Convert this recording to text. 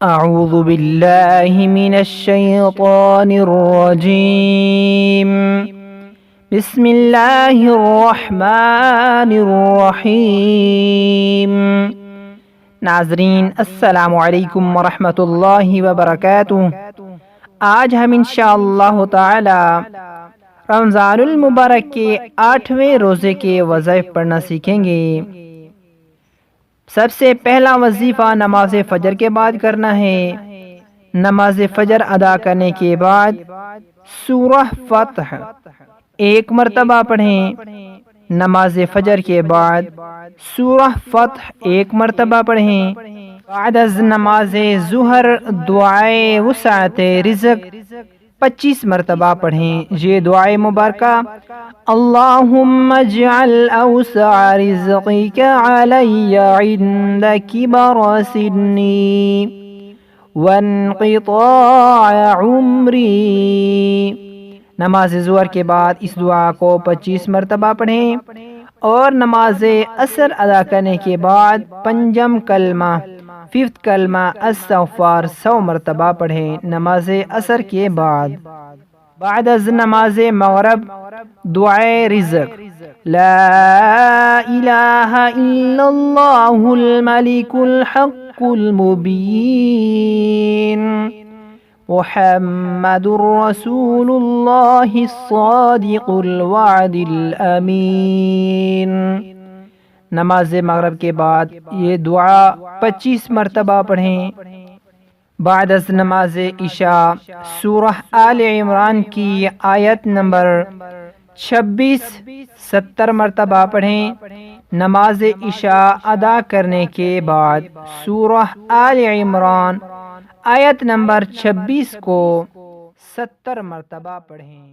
اعوذ باللہ من الشیطان الرجیم بسم اللہ الرحمن الرحیم۔ ناظرین السلام علیکم ورحمۃ اللہ وبرکاتہ۔ آج ہم انشاءاللہ تعالی رمضان المبارک کے 8ویں روزے کے وظائف پڑھنا سیکھیں گے۔ سب سے پہلا وظیفہ نماز فجر کے بعد کرنا ہے۔ نماز فجر ادا کرنے کے بعد سورہ فتح 1 مرتبہ پڑھیں۔ نماز فجر کے بعد سورہ فتح 1 مرتبہ پڑھیں۔ بعد از نماز ظہر دعائے وسعت رزق 25 مرتبہ پڑھیں۔ یہ دعائے مبارکہ اللہم اجعل اوسع رزقک علی عند کبر سنی وانقطاع عمری۔ نماز ظہر کے بعد اس دعا کو 25 مرتبہ پڑھیں اور نماز عصر ادا کرنے کے بعد پنجم کلمہ 5th کلمہ استغفار 100 مرتبہ پڑھیں۔ نماز عصر کے بعد از نماز مغرب دعائے رزق لا الہ الا اللہ الملک الحق المبین محمد رسول اللہ الصادق الوعد الامین۔ نماز مغرب کے بعد یہ دعا 25 مرتبہ پڑھیں۔ بعد از نماز عشاء سورہ آل عمران کی آیت نمبر 26 70 مرتبہ پڑھیں۔ نماز عشاء ادا کرنے کے بعد سورہ آل عمران آیت نمبر 26 کو 70 مرتبہ پڑھیں۔